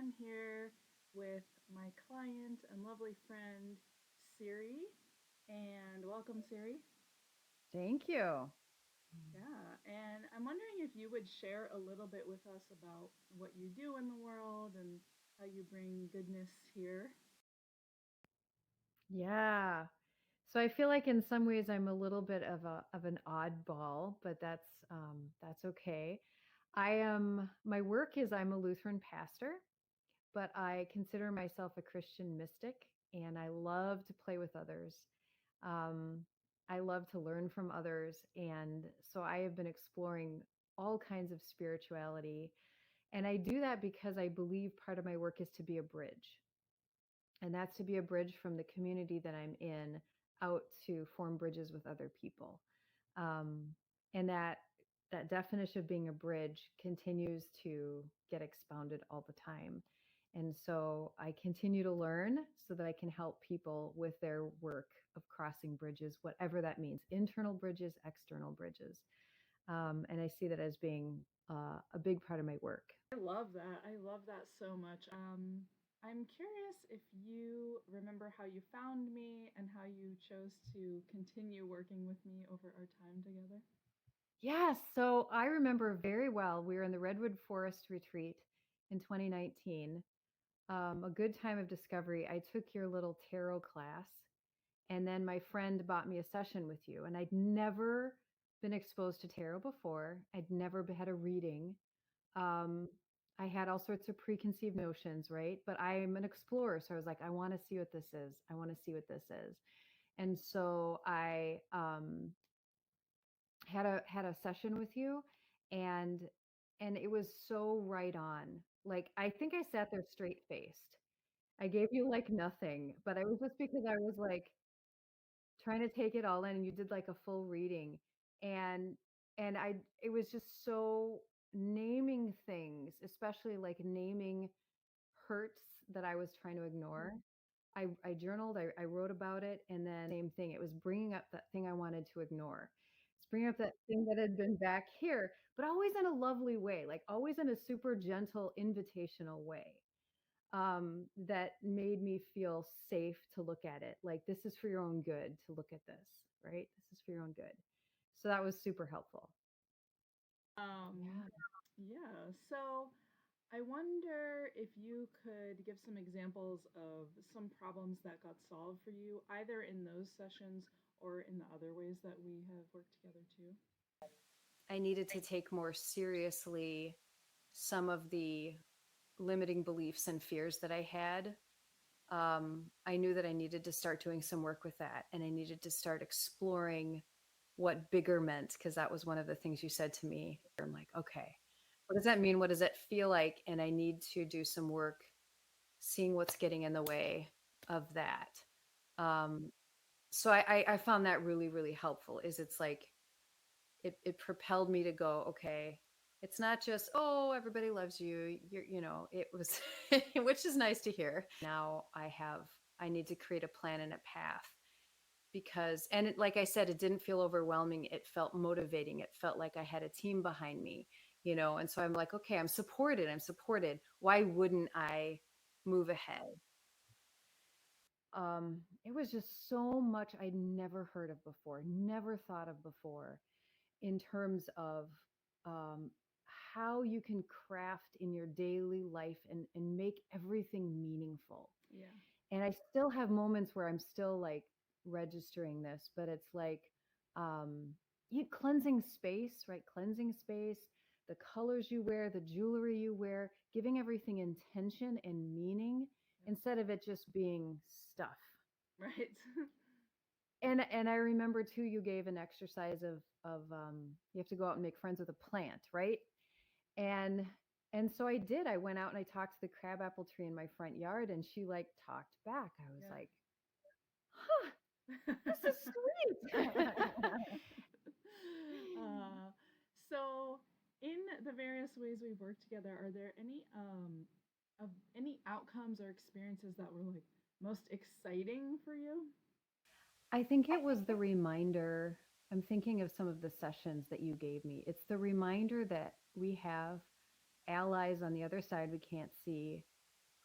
I'm here with my client and lovely friend, Siri. And welcome, Siri. Thank you. Yeah, and I'm wondering if you would share a little bit with us about what you do in the world and how you bring goodness here. Yeah. So I feel like in some ways I'm a little bit of an oddball, but that's okay. My work is I'm a Lutheran pastor, but I consider myself a Christian mystic and I love to play with others. Um, I love to learn from others, and so I have been exploring all kinds of spirituality, and I do that because I believe part of my work is to be a bridge. And that's to be a bridge from the community that I'm in out to form bridges with other people. Um, and that definition of being a bridge continues to get expounded all the time. And so I continue to learn so that I can help people with their work of crossing bridges, whatever that means, internal bridges, external bridges. And I see that as being a big part of my work. I love that. I love that so much. I'm curious if you remember how you found me and how you chose to continue working with me over our time together. Yes. So I remember very well, we were in the Redwood Forest retreat in 2019, a good time of discovery. I took your little tarot class, and then my friend bought me a session with you. And I'd never been exposed to tarot before, I'd never had a reading. Um, I had all sorts of preconceived notions, right? But I'm an explorer. So I was like, I want to see what this is. I want to see what this is. And so I had a session with you, and it was so right on. Like, I think I sat there straight faced. I gave you like nothing, but I was just because I was like trying to take it all in, and you did like a full reading, and I it was just so naming things, especially like naming hurts that I was trying to ignore. I journaled, I wrote about it, and then same thing. It was bringing up that thing I wanted to ignore. It's bringing up that thing that had been back here, but always in a lovely way, like always in a super gentle, invitational way, that made me feel safe to look at it. Like, this is for your own good to look at this, right? This is for your own good. So that was super helpful. Um, Yeah. yeah, so I wonder if you could give some examples of some problems that got solved for you, either in those sessions or in the other ways that we have worked together too. I needed to take more seriously some of the limiting beliefs and fears that I had. I knew that I needed to start doing some work with that, and I needed to start exploring what bigger meant, because that was one of the things you said to me. I'm like, okay, what does that mean? What does it feel like? And I need to do some work seeing what's getting in the way of that. Um, so I found that really, really helpful. Is it's like it propelled me to go, okay, it's not just, oh, everybody loves you. It was, which is nice to hear. Now I need to create a plan and a path, because, and like I said, it didn't feel overwhelming. It felt motivating. It felt like I had a team behind me, and so I'm like, okay, I'm supported. I'm supported. Why wouldn't I move ahead? It was just so much I'd never heard of before, never thought of before, in terms of um, how you can craft in your daily life and make everything meaningful. Yeah. And I still have moments where I'm still like registering this, but it's like, um, you cleansing space, right? Cleansing space, the colors you wear, the jewelry you wear, giving everything intention and meaning instead of it just being stuff. Right. And I remember too, you gave an exercise of you have to go out and make friends with a plant, right? And so I did. I went out and I talked to the crabapple tree in my front yard, and she like talked back. I was Yeah. like, huh, this is sweet. uh, so, in the various ways we've worked together, are there any of any outcomes or experiences that were like most exciting for you? I think it was the reminder. I'm thinking of some of the sessions that you gave me. It's the reminder that we have allies on the other side we can't see,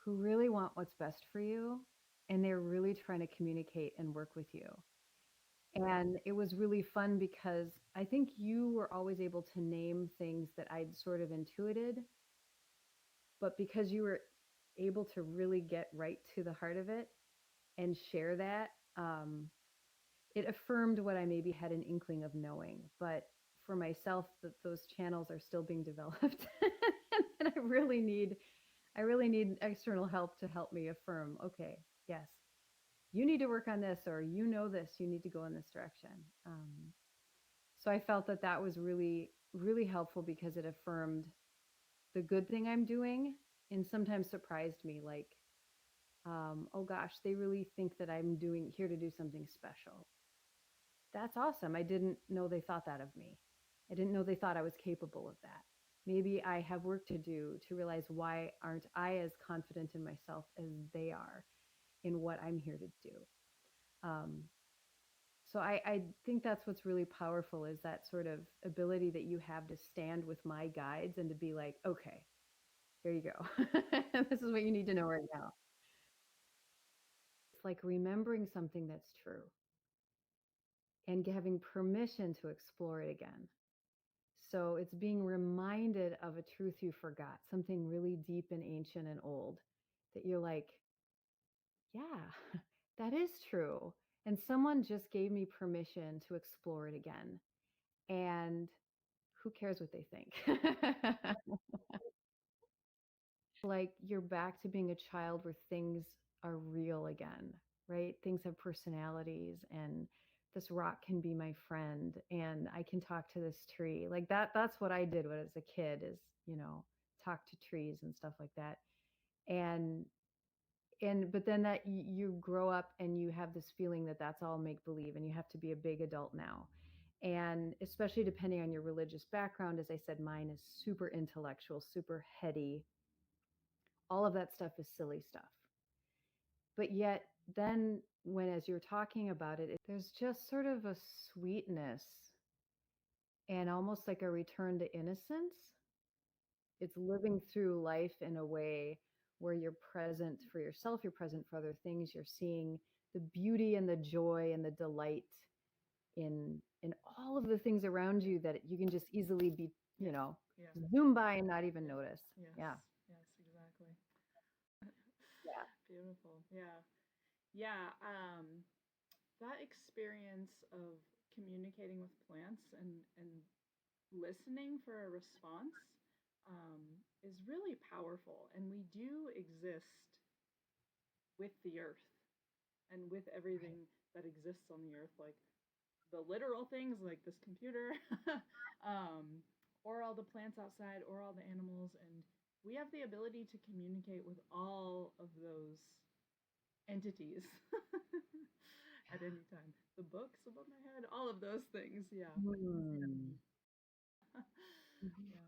who really want what's best for you, and they're really trying to communicate and work with you. And it was really fun because I think you were always able to name things that I'd sort of intuited, but because you were able to really get right to the heart of it and share that, it affirmed what I maybe had an inkling of knowing. But for myself, that those channels are still being developed, and I really need external help to help me affirm. Okay, yes, you need to work on this, or you know this, you need to go in this direction. So I felt that that was really, really helpful because it affirmed the good thing I'm doing and sometimes surprised me like, oh gosh, they really think that I'm doing here to do something special. That's awesome. I didn't know they thought that of me. I didn't know they thought I was capable of that. Maybe I have work to do to realize why aren't I as confident in myself as they are in what I'm here to do. Um, so I think that's what's really powerful is that sort of ability that you have to stand with my guides and to be like, okay, here you go. This is what you need to know right now. It's like remembering something that's true and having permission to explore it again. So it's being reminded of a truth you forgot, something really deep and ancient and old that you're like, yeah, that is true. And someone just gave me permission to explore it again. And who cares what they think? Like you're back to being a child where things are real again, right? Things have personalities and this rock can be my friend and I can talk to this tree. Like that's what I did when I was a kid is, talk to trees and stuff like that. And but then that you grow up and you have this feeling that that's all make believe and you have to be a big adult now. And especially depending on your religious background, as I said, mine is super intellectual, super heady. All of that stuff is silly stuff. But yet, then when, as you're talking about it, there's just sort of a sweetness and almost like a return to innocence. It's living through life in a way where you're present for yourself, you're present for other things, you're seeing the beauty and the joy and the delight in all of the things around you that you can just easily be, Yeah. zoom by and not even Yeah. notice. Yes. Yeah. Yes, exactly. Yeah. Beautiful. Yeah. Yeah. That experience of communicating with plants and listening for a response is really powerful. And we do exist with the earth and with Right. everything that exists on the earth, like the literal things like this computer, um, or all the plants outside, or all the animals. And we have the ability to communicate with all of those entities at any time. The books above my head, all of those things. Yeah. Hmm. Yeah.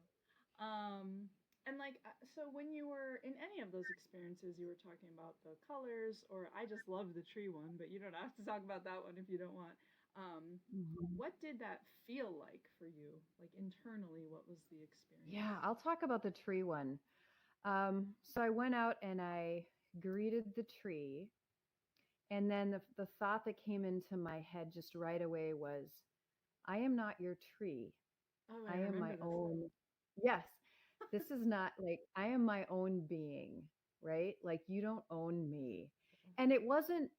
Um, and like, so when you were in any of those experiences, you were talking about the colors, or I just love the tree one, but you don't have to talk about that one if you don't want. Mhm. What did that feel like for you? Like internally, what was the experience? Yeah, I'll talk about the tree one. So I went out and I greeted the tree. And then the thought that came into my head just right away was, I am not your tree. Oh, I I am remember my this. own. Yes, this is not like I am my own being, right? Like you don't own me. And it wasn't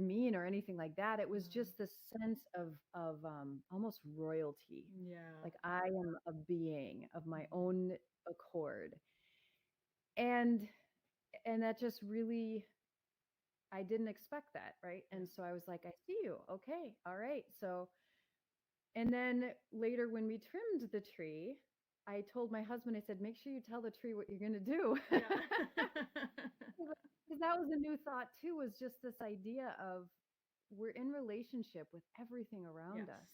mean or anything like that. It was Um, just this sense of almost royalty. yeah. Like I am a being of my Mhm. own accord. And and that just really I didn't expect that, right? Yeah. And so I was like, I see you. Okay. All right. So and then later when we trimmed the tree, I told my husband, I said, make sure you tell the tree what you're going to do. Yeah. Because that was a new thought too, was just this idea of we're in relationship with everything around Yes. us.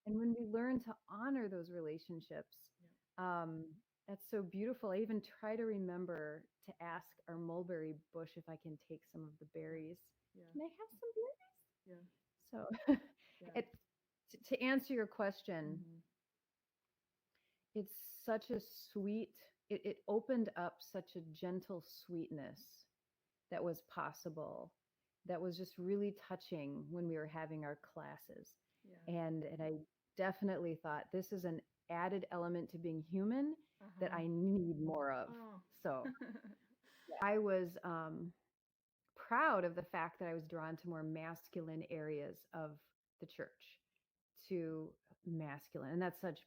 And when we learn to honor those relationships, Yeah. um, that's so beautiful. I even try to remember to ask our mulberry bush if I can take some of the berries. Yeah. Can I have some berries? Yeah. So, Yeah. it, to answer your question, Hmm. it's such a sweet it opened up such a gentle sweetness that was possible, that was just really touching when we were having our classes. Yeah. And I definitely thought this is an added element to being human that Uh-huh. I need more of. Oh. So I was proud of the fact that I was drawn to more masculine areas of the church, to masculine. And that's such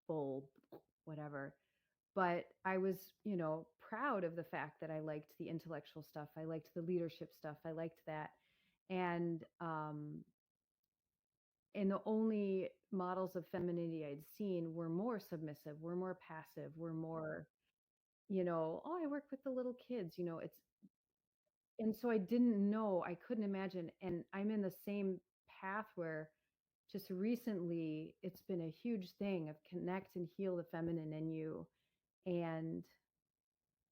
bold, whatever. But I was, proud of the fact that I liked the intellectual stuff. I liked the leadership stuff. I liked that. And the only models of femininity I'd seen were more submissive, were more passive, were more, oh, I work with the little kids, and so I didn't know, I couldn't imagine. And I'm in the same path where just recently it's been a huge thing of connect and heal the feminine in you. And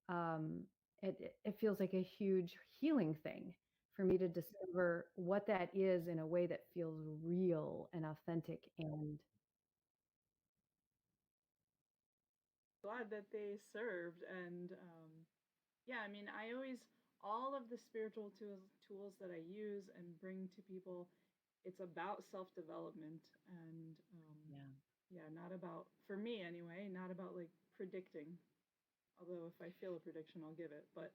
um, it feels like a huge healing thing for me to discover what that is in a way that feels real and authentic. And Glad that they served. And yeah, I mean, I always, all of the spiritual tools that I use and bring to people, it's about self development. And yeah. yeah, not about, for me anyway, not about like predicting. Although if I feel a prediction, I'll give it. But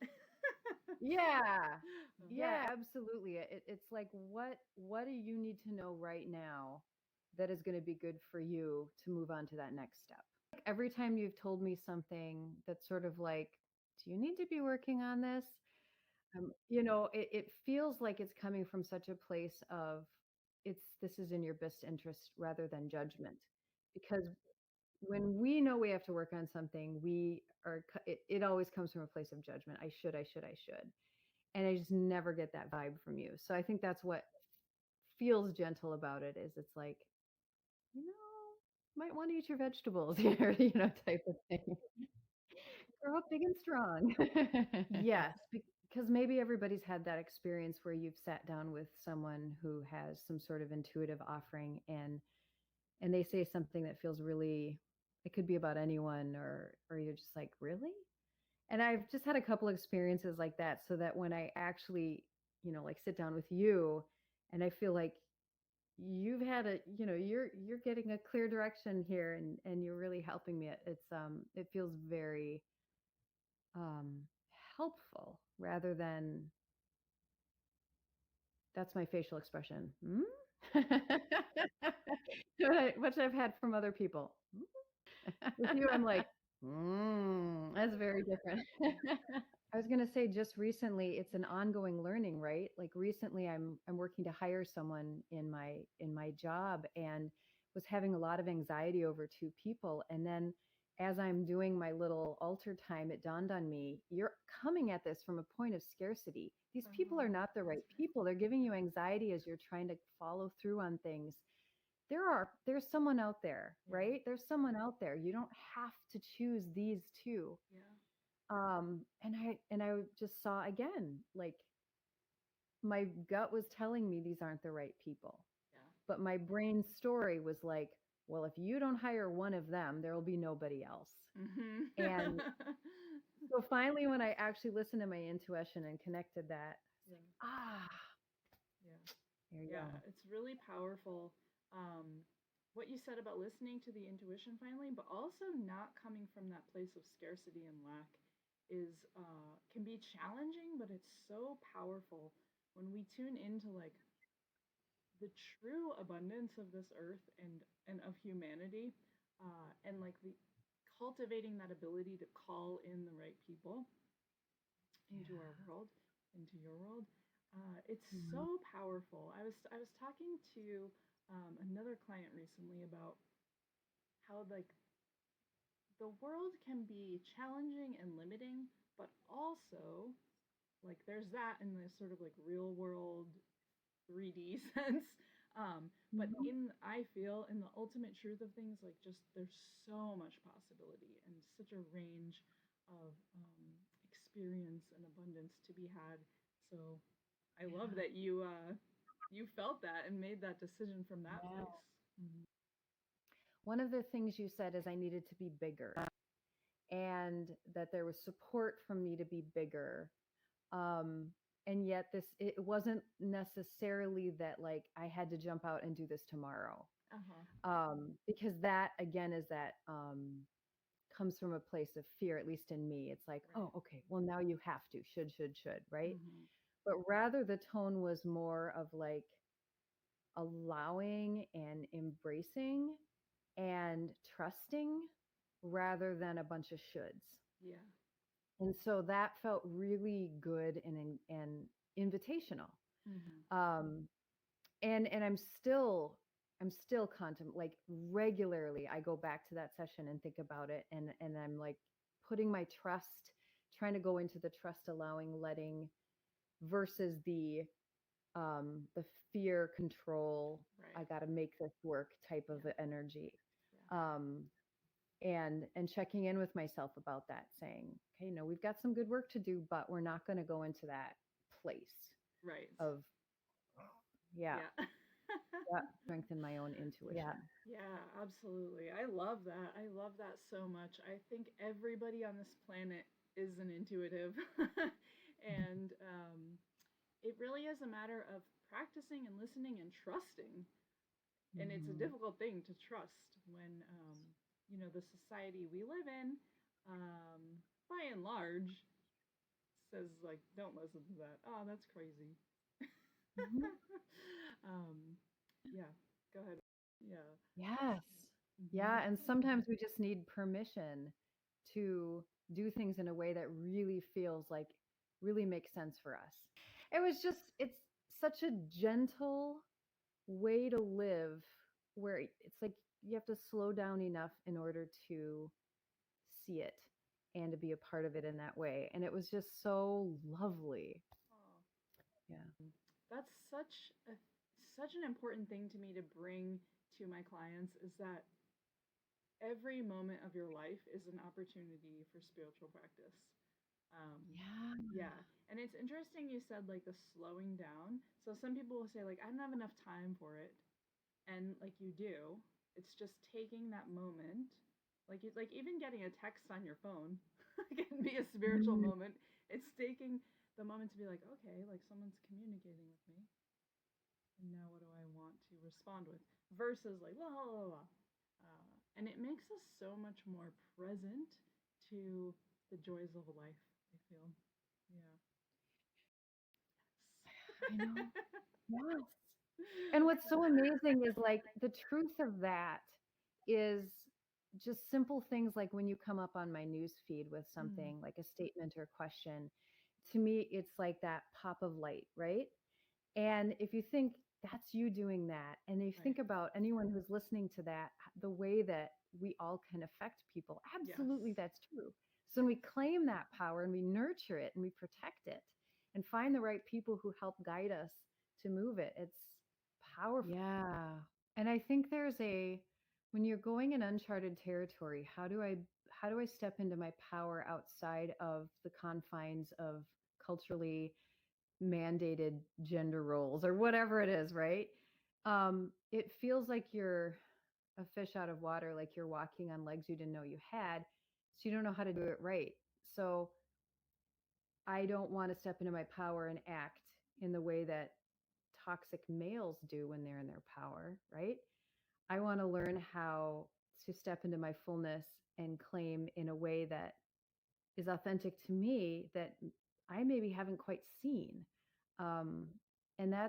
Yeah. but Yeah, absolutely. It's like what do you need to know right now that is going to be good for you to move on to that next step? Like every time you've told me something that's sort of like, do you need to be working on this? It feels like it's coming from such a place of this is in your best interest rather than judgment. Because when we know we have to work on something, it always comes from a place of judgment. I should, I should, I should. And I just never get that vibe from you. So I think that's what feels gentle about it, is it's like, might want to eat your vegetables here, type of thing. Grow up big and strong. Yes, because maybe everybody's had that experience where you've sat down with someone who has some sort of intuitive offering, and they say something that feels really, it could be about anyone, or you're just like, really? And I've just had a couple experiences like that, so that when I actually, like sit down with you and I feel like you've had you're getting a clear direction here, and you're really helping me, it feels very um helpful, rather than, that's my facial expression. Hmm? Which I've had from other people. With you, I'm like, that's very different. I was going to say, just recently, it's an ongoing learning, right? Like recently I'm working to hire someone in my job, and was having a lot of anxiety over two people. And then as I'm doing my little altar time, it dawned on me, you're coming at this from a point of scarcity. These people are not the right that's right. people. They're giving you anxiety as you're trying to follow through on things. There's someone out there, Yeah. right? There's someone out there. You don't have to choose these two. Yeah. And I just saw again, like, my gut was telling me these aren't the right people, Yeah. but my brain story was like, well, if you don't hire one of them, there will be nobody else. Mhm. And so finally, when I actually listened to my intuition and connected that, Yeah. ah, Yeah. there you Yeah, go. it's really powerful. What you said about listening to the intuition finally, but also not coming from that place of scarcity and lack is can be challenging, but it's so powerful when we tune into like the true abundance of this earth and of humanity, and like the cultivating that ability to call in the right people into our Yeah. world, into your world. It's Mhm. so powerful. I was talking to another client recently about how like the world can be challenging and limiting, but also like there's that in this sort of like real world 3D sense. But Mhm. I feel in the ultimate truth of things, like just there's so much possibility and such a range of experience and abundance to be had. So I love Yeah. that you felt that and made that decision from that Yeah. place. Mhm. One of the things you said is I needed to be bigger. and that there was support from me to be bigger. Um, and yet it wasn't necessarily that like I had to jump out and do this tomorrow. Uh-huh. Because that again is that comes from a place of fear, at least in me. It's like, Right. oh, okay, well now you have to, should, right? Mm-hmm. But rather the tone was more of like allowing and embracing and trusting rather than a bunch of shoulds. Yeah. And so that felt really good and invitational. Mm-hmm. Um, and I'm still like regularly I go back to that session and think about it, and I'm like putting my trust, trying to go into the trust, allowing, letting, versus the fear, control, I Right. got to make this work type of Yeah. energy. Yeah. um and checking in with myself about that, saying, okay, no, we've got some good work to do, but we're not going to go into that place Right. of, yeah, Yeah. yeah, strengthen my own Yeah. intuition. Yeah, absolutely. I love that. I love that so much. I think everybody on this planet is an intuitive. And it really is a matter of practicing and listening and trusting. And it's a Mhm. difficult thing to trust when, the society we live in, by and large, says, like, don't listen to that. Oh, that's crazy. Mhm. um, yeah, go ahead. Yeah. Yes. Hmm. Yeah. And sometimes we just need permission to do things in a way that really feels like really makes sense for us. It's such a gentle way to live where it's like you have to slow down enough in order to see it and to be a part of it in that way. And it was just so lovely. Oh, Yeah. that's such an important thing to me to bring to my clients is that every moment of your life is an opportunity for spiritual practice. Um, Yeah. yeah, and it's interesting you said like the slowing down. So some people will say like I don't have enough time for it, and like you do. It's just taking that moment, like even getting a text on your phone can be a spiritual Mm. moment. It's taking the moment to be like, okay, like someone's communicating with me, and now what do I want to respond with? Versus like la la la la. And it makes us so much more present to the joys of life, I feel. Yeah. I know. Yes. Yes. And what's so amazing is like the truth of that is just simple things like when you come up on my news feed with Mm, something like a statement or question, to me, it's like that pop of light, right? And if you think that's you doing that, and if you right. think about anyone who's listening to that, the way that we all can affect people, Yes. absolutely that's true. So when we Yes. claim that power and we nurture it and we protect it and find the right people who help guide us to move it, it's powerful. Yeah. And I think when you're going in uncharted territory, how do I step into my power outside of the confines of culturally mandated gender roles or whatever it is, right? It feels like you're a fish out of water, like you're walking on legs you didn't know you had, so you don't know how to do it right. So I don't want to step into my power and act in the way that toxic males do when they're in their power, right? I want to learn how to step into my fullness and claim in a way that is authentic to me that I maybe haven't quite seen. Um, and I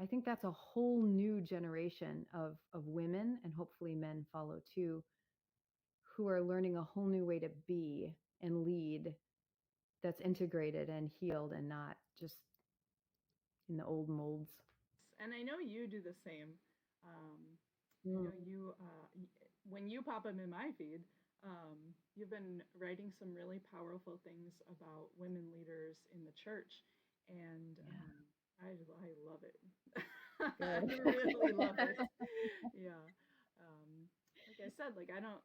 think that's a whole new generation of women, and hopefully men follow too, who are learning a whole new way to be and lead that's integrated and healed and not just in the old molds. And I know you do the same. Um, I Mm. know you, when you pop them in my feed, you've been writing some really powerful things about women leaders in the church. And Yeah, I love it. I good. really love it. Yeah. Like I said, like I don't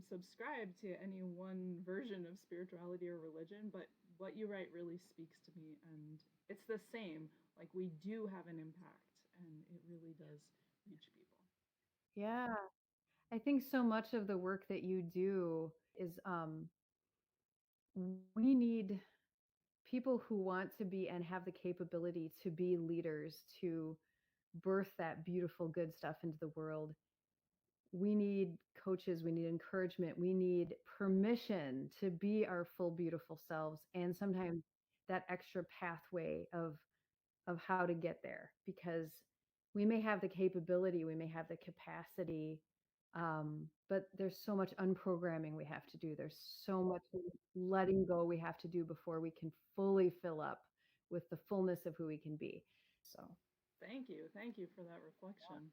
subscribe to any one version of spirituality or religion, but what you write really speaks to me, and it's the same. Like we do have an impact, and it really does reach people. Yeah. I think so much of the work that you do is we need people who want to be and have the capability to be leaders, to birth that beautiful, good stuff into the world. We need coaches, we need encouragement, we need permission to be our full, beautiful selves, and sometimes that extra pathway of how to get there, because we may have the capability, we may have the capacity, but there's so much unprogramming we have to do. There's so much letting go we have to do before we can fully fill up with the fullness of who we can be. So, Thank you. Thank you for that reflection.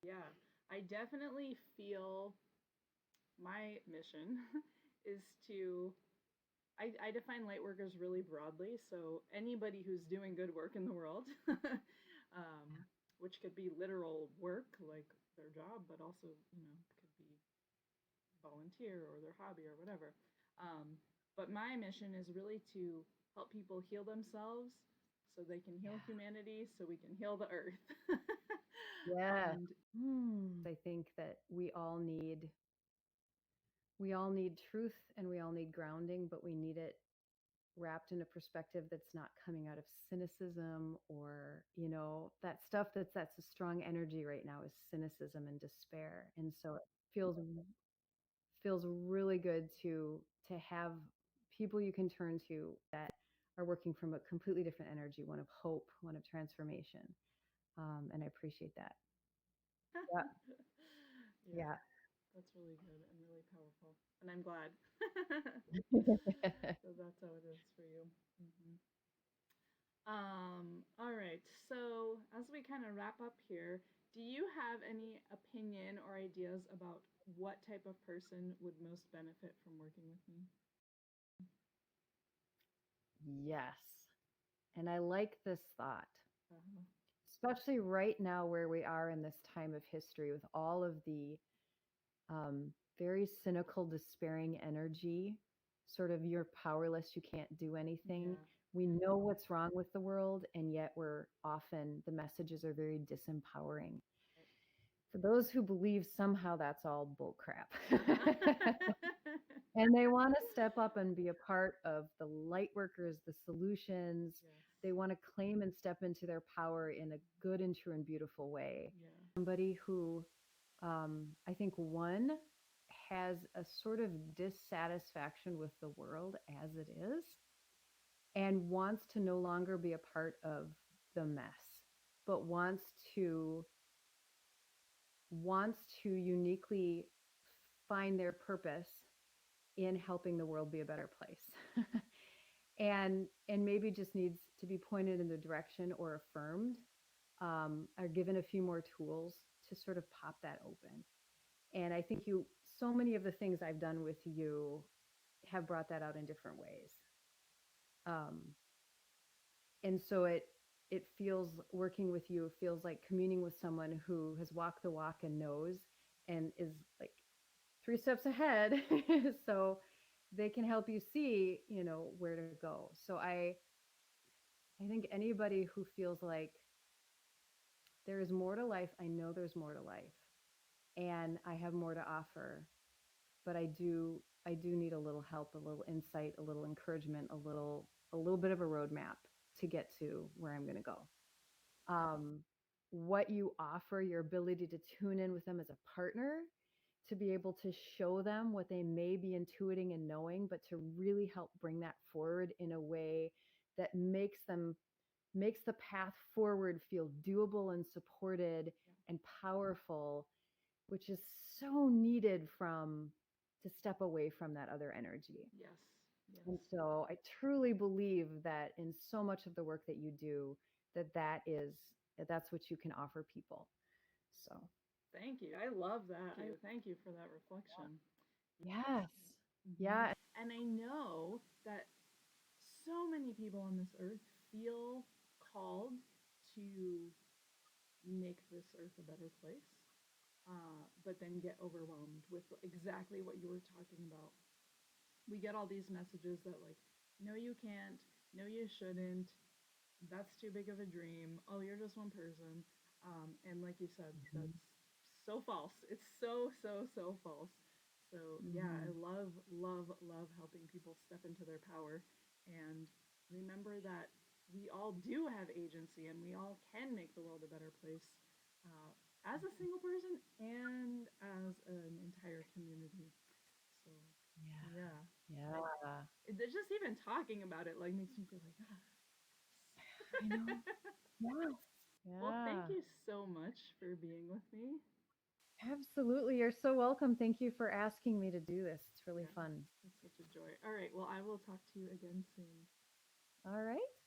Yeah, I definitely feel my mission is to I define light workers really broadly. So anybody who's doing good work in the world, which could be literal work like their job, but also could be volunteer or their hobby or whatever. But my mission is really to help people heal themselves so they can heal yeah. humanity, so we can heal the earth. Yeah. And I think that we all need truth and we all need grounding, but we need it wrapped in a perspective that's not coming out of cynicism, or that stuff that's a strong energy right now is cynicism and despair. And so it feels really good to have people you can turn to that are working from a completely different energy, one of hope, one of transformation. And I appreciate that. Yeah. yeah, Yeah. that's really good and really powerful. And I'm glad. So that's how it is for you. Hmm. All right. So as we kind of wrap up here, do you have any opinion or ideas about what type of person would most benefit from working with me? Yes. And I like this thought, Uh-huh. especially right now where we are in this time of history with all of the very cynical, despairing energy, sort of you're powerless, you can't do anything. Yeah. We know what's wrong with the world, and yet the messages are very disempowering. For those who believe somehow that's all bull crap. And they want to step up and be a part of the light workers, the solutions. Yes. They want to claim and step into their power in a good and true and beautiful way. Yeah. Somebody who I think one has a sort of dissatisfaction with the world as it is and wants to no longer be a part of the mess, but to wants to uniquely find their purpose in helping the world be a better place. And maybe just needs to be pointed in the direction or affirmed, or given a few more tools to sort of pop that open. And I think so many of the things I've done with you have brought that out in different ways. Um, and so it feels, working with you feels like communing with someone who has walked the walk and knows and is like 3 steps ahead. So they can help you see, where to go. So I think anybody who feels like there is more to life, I know there's more to life, and I have more to offer, but I do need a little help, a little insight, a little encouragement, a little bit of a roadmap to get to where I'm going to go. What you offer, your ability to tune in with them as a partner, to be able to show them what they may be intuiting and knowing, but to really help bring that forward in a way that makes the path forward feel doable and supported and powerful, which is so needed to step away from that other energy. Yes. And Yes. so I truly believe that in so much of the work that you do, that's what you can offer people. So, Thank you. I love that. Thank you for that reflection. yes. Hmm. Yeah. And I know that so many people on this earth feel called to make this earth a better place, but then get overwhelmed with exactly what you were talking about. We get all these messages that, like, no, you can't, no, you shouldn't, that's too big of a dream, oh, you're just one person. And like you said, Mhm. that's so false. It's so, so, so false. So, yeah, I Mhm. love, love, love helping people step into their power and remember that we all do have agency and we all can make the world a better place uh, as a single person and as an entire community. So, Yeah. yeah, I, Yeah. just even talking about it like makes me feel like, oh, I know. yes. Yes. Well, thank Yeah. you so much for being with me. Absolutely. You're so welcome. Thank you for asking me to do this. It's really Yeah, fun. it's such a joy. All right, well, I will talk to you again soon. All right.